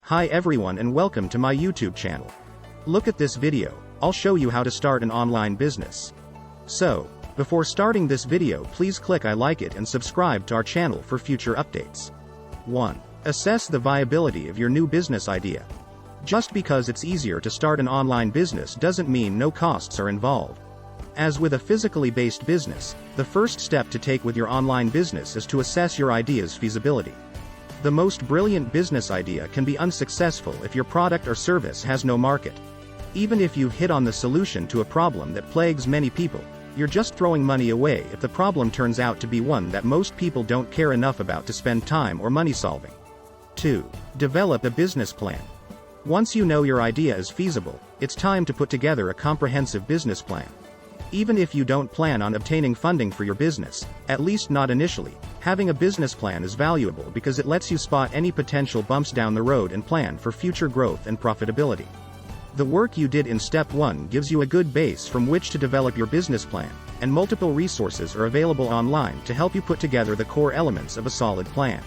Hi everyone and welcome to my YouTube channel. Look at this video, I'll show you how to start an online business. So, before starting this video please click I like it and subscribe to our channel for future updates. 1. Assess the viability of your new business idea. Just because it's easier to start an online business doesn't mean no costs are involved. As with a physically based business, the first step to take with your online business is to assess your idea's feasibility. The most brilliant business idea can be unsuccessful if your product or service has no market. Even if you've hit on the solution to a problem that plagues many people, you're just throwing money away if the problem turns out to be one that most people don't care enough about to spend time or money solving. 2. Develop a business plan. Once you know your idea is feasible, it's time to put together a comprehensive business plan. Even if you don't plan on obtaining funding for your business, at least not initially, having a business plan is valuable because it lets you spot any potential bumps down the road and plan for future growth and profitability. The work you did in step 1 gives you a good base from which to develop your business plan, and multiple resources are available online to help you put together the core elements of a solid plan.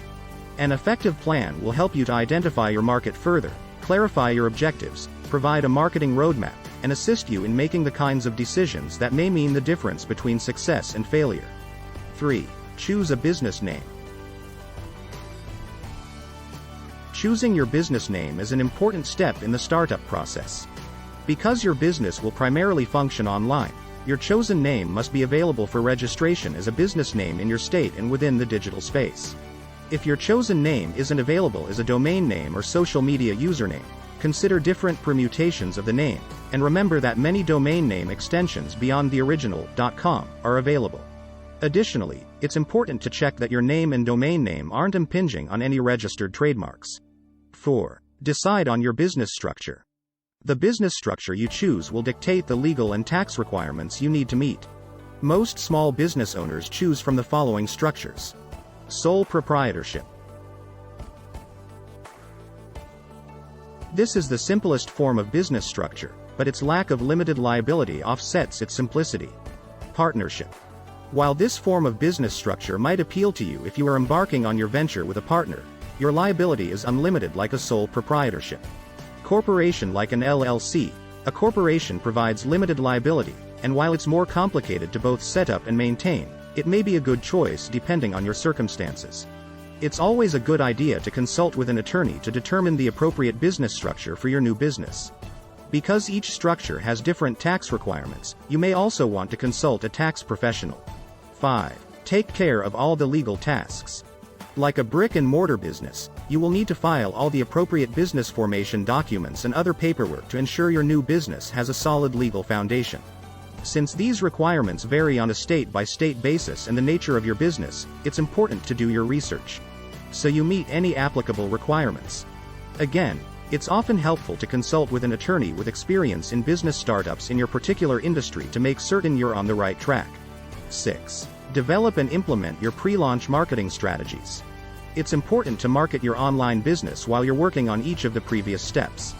An effective plan will help you to identify your market further, clarify your objectives, provide a marketing roadmap, and assist you in making the kinds of decisions that may mean the difference between success and failure. 3. Choose a business name. Choosing your business name is an important step in the startup process. Because your business will primarily function online, your chosen name must be available for registration as a business name in your state and within the digital space. If your chosen name isn't available as a domain name or social media username, consider different permutations of the name, and remember that many domain name extensions beyond the original .com are available. Additionally, it's important to check that your name and domain name aren't impinging on any registered trademarks. 4. Decide on your business structure. The business structure you choose will dictate the legal and tax requirements you need to meet. Most small business owners choose from the following structures. Sole proprietorship. This is the simplest form of business structure, but its lack of limited liability offsets its simplicity. Partnership. While this form of business structure might appeal to you if you are embarking on your venture with a partner, your liability is unlimited like a sole proprietorship. Corporation. Like an LLC, a corporation provides limited liability, and while it's more complicated to both set up and maintain, it may be a good choice depending on your circumstances. It's always a good idea to consult with an attorney to determine the appropriate business structure for your new business. Because each structure has different tax requirements, you may also want to consult a tax professional. 5. Take care of all the legal tasks. Like a brick-and-mortar business, you will need to file all the appropriate business formation documents and other paperwork to ensure your new business has a solid legal foundation. Since these requirements vary on a state-by-state basis and the nature of your business, it's important to do your research, so you meet any applicable requirements. Again, it's often helpful to consult with an attorney with experience in business startups in your particular industry to make certain you're on the right track. 6. Develop and implement your pre-launch marketing strategies. It's important to market your online business while you're working on each of the previous steps.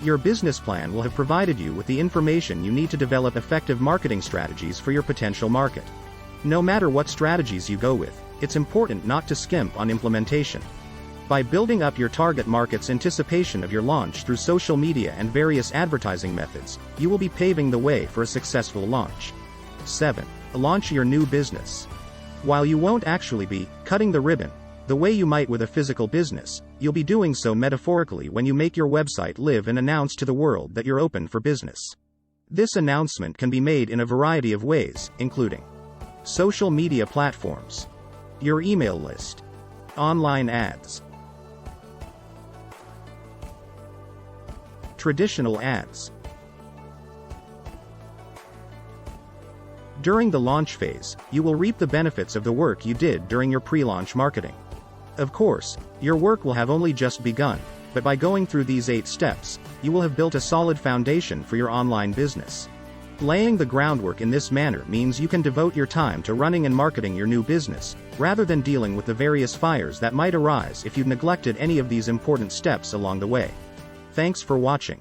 Your business plan will have provided you with the information you need to develop effective marketing strategies for your potential market. No matter what strategies you go with, it's important not to skimp on implementation. By building up your target market's anticipation of your launch through social media and various advertising methods, you will be paving the way for a successful launch. 7. Launch your new business. While you won't actually be cutting the ribbon the way you might with a physical business, you'll be doing so metaphorically when you make your website live and announce to the world that you're open for business. This announcement can be made in a variety of ways, including social media platforms, your email list, online ads, traditional ads. During the launch phase, you will reap the benefits of the work you did during your pre-launch marketing. Of course, your work will have only just begun, but by going through these 8 steps, you will have built a solid foundation for your online business. Laying the groundwork in this manner means you can devote your time to running and marketing your new business, rather than dealing with the various fires that might arise if you'd neglected any of these important steps along the way. Thanks for watching.